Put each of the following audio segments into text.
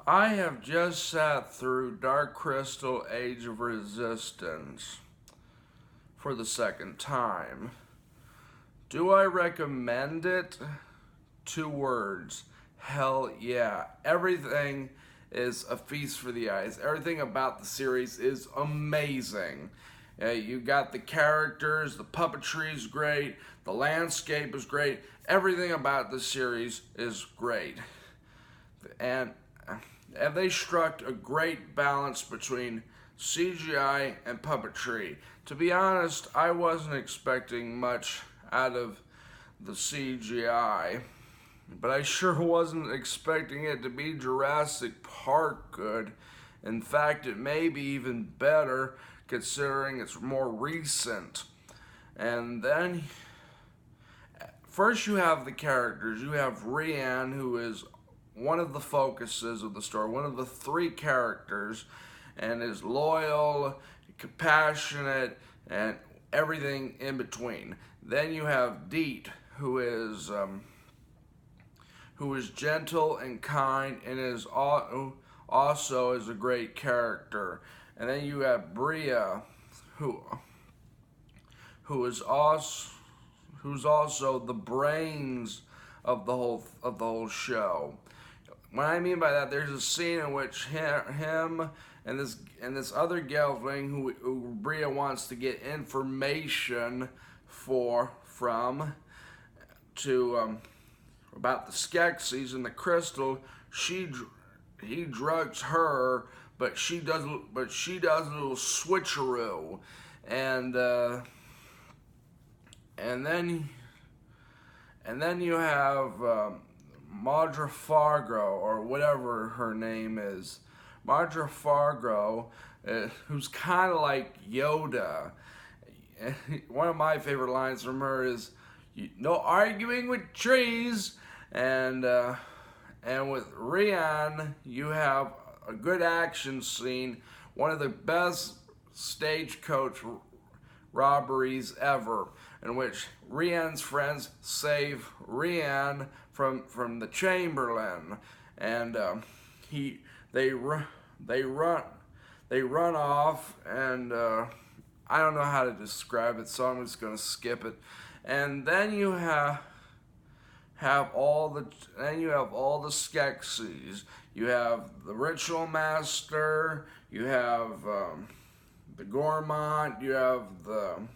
I have just sat through Dark Crystal Age of Resistance for the second time. Do I recommend it? 2 words. Hell yeah. Everything is a feast for the eyes. Everything about the series is amazing. You got the characters, the puppetry is great, the landscape is great. Everything about the series is great. And they struck a great balance between CGI and puppetry. To be honest, I wasn't expecting much out of the CGI, but I sure wasn't expecting it to be Jurassic Park good. In fact, it may be even better considering it's more recent. And then, first you have the characters. You have Rian, who is one of the focuses of the story, one of the 3 characters, and is loyal, compassionate, and everything in between. Then you have Deet, who is gentle and kind, and is also is a great character. And then you have Bria, who's also the brains of the whole show. What I mean by that, there's a scene in which him and this other Gelfling who Bria wants to get information from about the Skeksis and the crystal. He drugs her, but she does a little switcheroo, and then you have Madra Fargo, or whatever her name is. Madra Fargo, who's kind of like Yoda. One of my favorite lines from her is, "No arguing with trees." And with Rian, you have a good action scene, one of the best stagecoach robberies ever, in which Rian's friends save Rian from the Chamberlain, and they run off, and I don't know how to describe it, so I'm just gonna skip it. And then you have all the Skeksis. You have the Ritual Master. You have the Gormont. You have the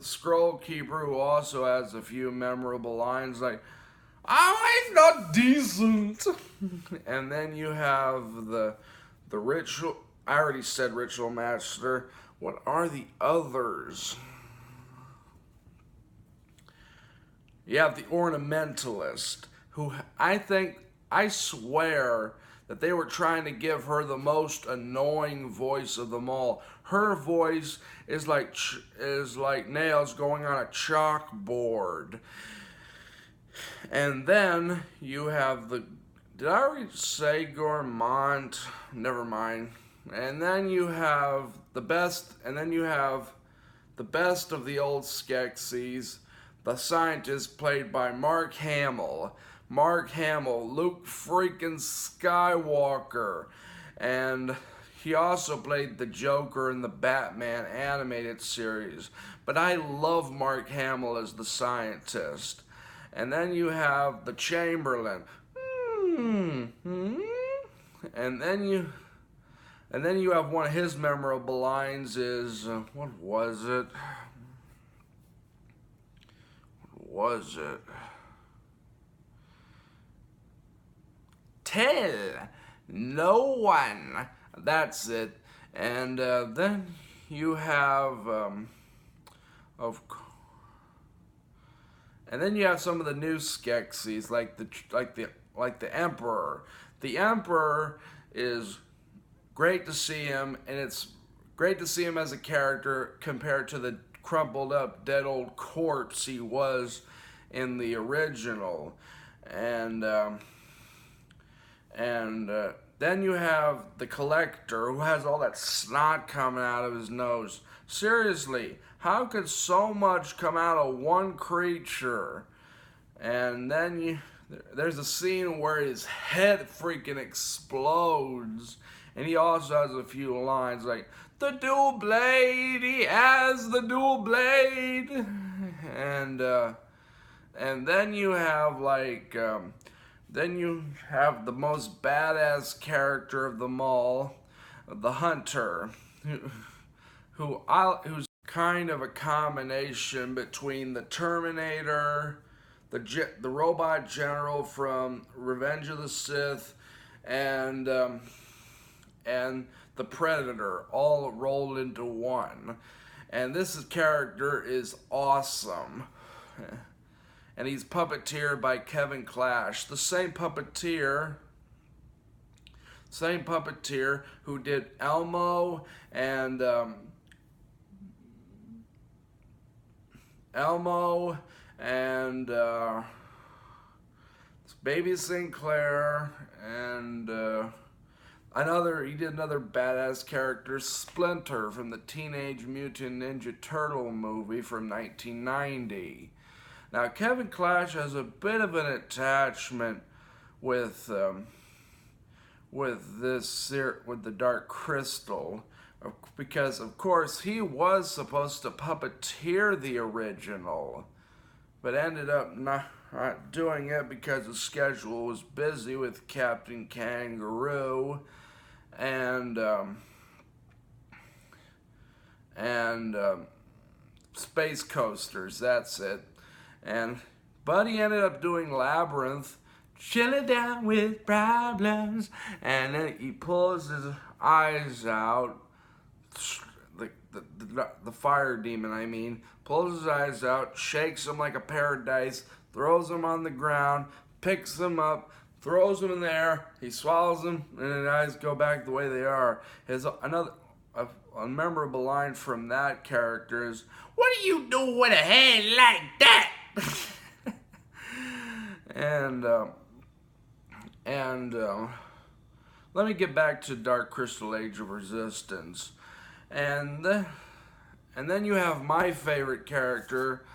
Scroll Keeper, who also has a few memorable lines like, "I'm not decent." And then you have the Ritual. I already said Ritual Master. What are the others? You have the Ornamentalist, who I swear that they were trying to give her the most annoying voice of them all. Her voice is like nails going on a chalkboard. And then you have did I already say Gormont? Never mind. And then you have the best of the old Skeksis, the scientist played by Mark Hamill. Mark Hamill, Luke freaking Skywalker. And he also played the Joker in the Batman animated series. But I love Mark Hamill as the scientist. And then you have the Chamberlain. And then you have one of his memorable lines is, what was it? Tell no one. That's it. And then you have some of the new Skeksis, like the Emperor. The Emperor is great to see him, and it's great to see him as a character compared to the crumpled up dead old corpse he was in the original. And then you have the Collector, who has all that snot coming out of his nose. Seriously, how could so much come out of one creature? And then there's a scene where his head freaking explodes, and he also has a few lines like, "The dual blade, he has the dual blade," and then you have then you have the most badass character of them all, the Hunter, who's kind of a combination between the Terminator, the robot general from Revenge of the Sith, and the Predator, all rolled into one. And this character is awesome. And he's puppeteered by Kevin Clash, the same puppeteer who did Elmo and Baby Sinclair and he did another badass character, Splinter, from the Teenage Mutant Ninja Turtle movie from 1990. Now, Kevin Clash has a bit of an attachment with the Dark Crystal, because of course he was supposed to puppeteer the original, but ended up not doing it because his schedule was busy with Captain Kangaroo and Space Coasters. That's it. But he ended up doing Labyrinth, chilling down with problems, and then he pulls his eyes out, the fire demon, I mean, pulls his eyes out, shakes him like a paradise, throws him on the ground, picks him up, throws him in the air, he swallows him, and his eyes go back the way they are. A memorable line from that character is, "What do you do with a head like that?" Let me get back to Dark Crystal Age of Resistance. And then you have my favorite character,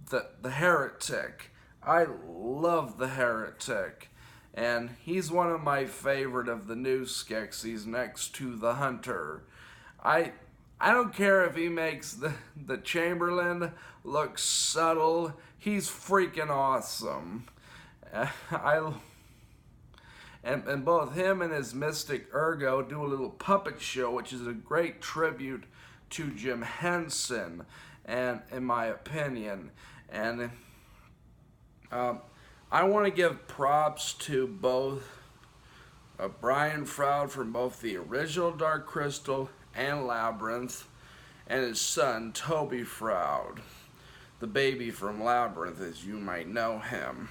the Heretic. I love the Heretic. And he's one of my favorite of the new Skeksis next to the Hunter. I don't care if he makes the Chamberlain look subtle. He's freaking awesome. And both him and his Mystic Ergo do a little puppet show, which is a great tribute to Jim Henson, and in my opinion. And I want to give props to both Brian Froud from both the original Dark Crystal and Labyrinth, and his son Toby Froud, the baby from Labyrinth, as you might know him.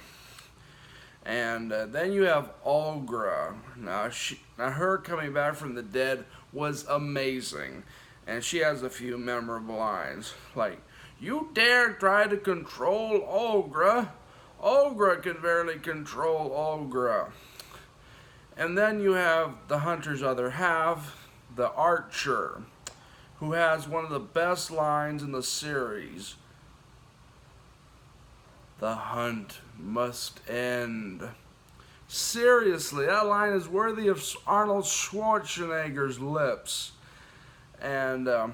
And then you have Olgra. Now her coming back from the dead was amazing, and she has a few memorable lines like, "You dare try to control Olgra? Olgra can barely control Olgra." And then you have the Hunter's other half, the Archer, who has one of the best lines in the series. "The hunt must end." Seriously, that line is worthy of Arnold Schwarzenegger's lips. And the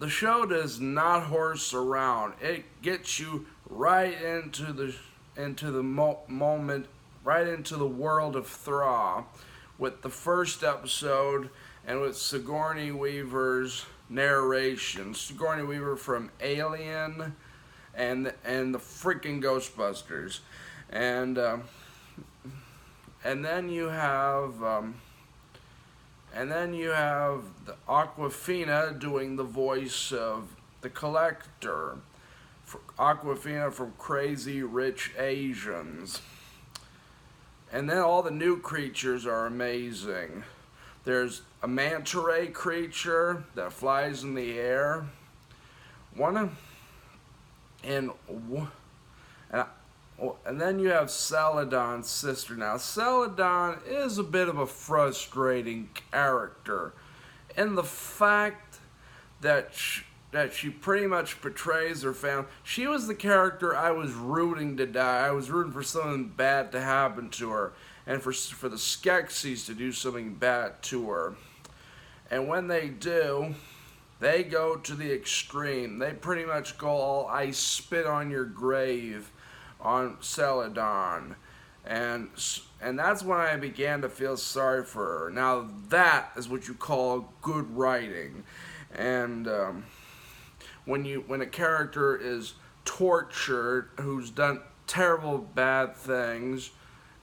show does not horse around. It gets you right into the moment, right into the world of Thra, with the first episode and with Sigourney Weaver's narration. Sigourney Weaver from Alien and the freaking Ghostbusters, and then you have the Awkwafina doing the voice of the Collector, Awkwafina from Crazy Rich Asians. And then all the new creatures are amazing. There's a manta ray creature that flies in the air. And then you have Celadon's sister. Now, Celadon is a bit of a frustrating character in the fact that she pretty much betrays her family. She was the character I was rooting to die. I was rooting for something bad to happen to her, and for the Skeksis to do something bad to her. And when they do, they go to the extreme. They pretty much go all "I spit on your grave" on Celadon. And that's when I began to feel sorry for her. Now that is what you call good writing. And when a character is tortured, who's done terrible bad things,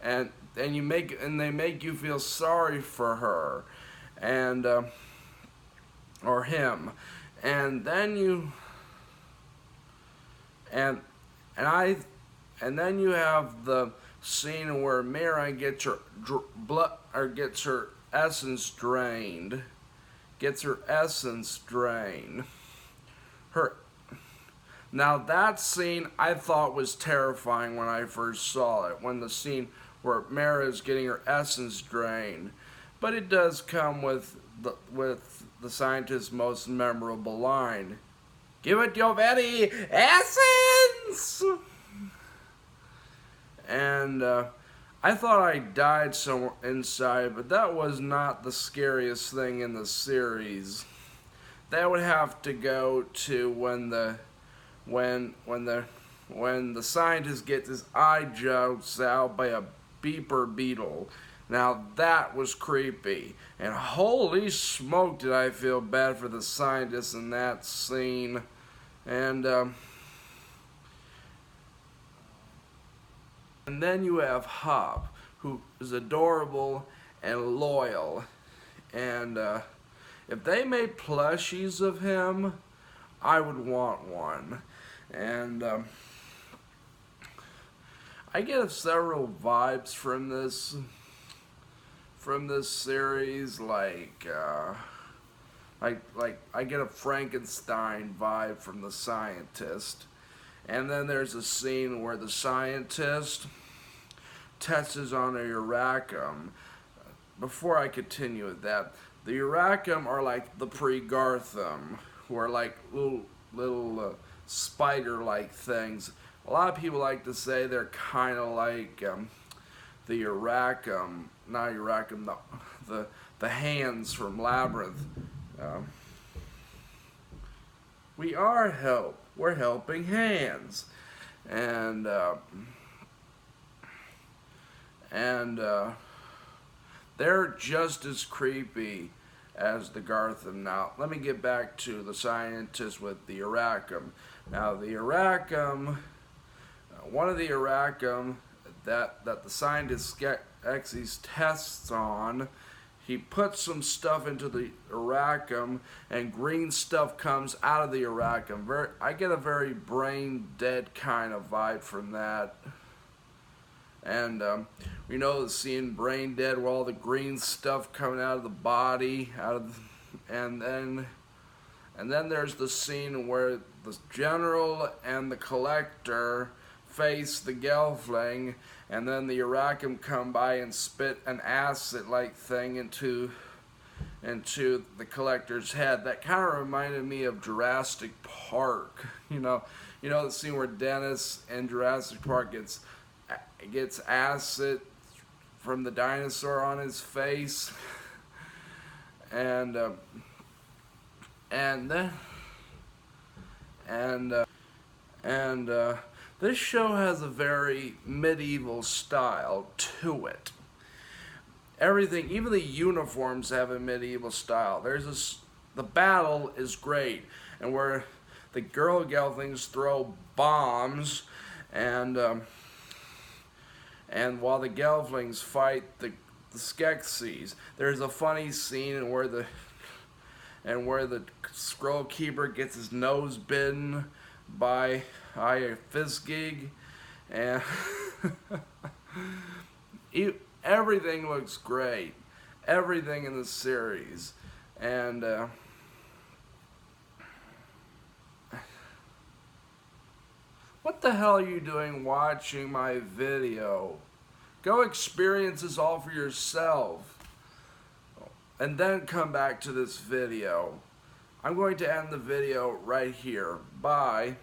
and they make you feel sorry for her, and or him, and then you and then you have the scene where Mira gets her gets her essence drained. Now that scene I thought was terrifying when I first saw it. When the scene where Mira is getting her essence drained, but it does come with the scientist's most memorable line: "Give it your very essence." And I thought I died somewhere inside, but that was not the scariest thing in the series. That would have to go to when the scientist gets his eye gouged out by a beeper beetle. Now that was creepy, and holy smoke did I feel bad for the scientist in that scene. And then you have Hop, who is adorable and loyal. And if they made plushies of him, I would want one. And I get several vibes from this series, like I get a Frankenstein vibe from the scientist. And then there's a scene where the scientist tests on a Uracum. Before I continue with that, the Uracum are like the pre-Gartham, who are like little spider-like things. A lot of people like to say they're kind of like the Uracum, not Uracum, the hands from Labyrinth. We're helping hands, and they're just as creepy as the Gartham. Now, let me get back to the scientist with the Uracum. Now, the Uracum, one of the Uracum that the scientist Skeksis tests on, he puts some stuff into the Uracum, and green stuff comes out of the Uracum. I get a very brain dead kind of vibe from that. And we know the scene Brain Dead where all the green stuff coming out of the body, and then there's the scene where the General and the Collector face the Gelfling, and then the Uracum come by and spit an acid-like thing into the Collector's head. That kind of reminded me of Jurassic Park. You know the scene where Dennis in Jurassic Park gets acid from the dinosaur on his face, and this show has a very medieval style to it. Everything, even the uniforms, have a medieval style. The battle is great, and where the girl Gelflings throw bombs, and while the Gelflings fight the Skeksis, there's a funny scene where the Scroll Keeper gets his nose bitten by a Fizzgig, and everything looks great. Everything in the series, and what the hell are you doing watching my video? Go experience this all for yourself, and then come back to this video. I'm going to end the video right here. Bye.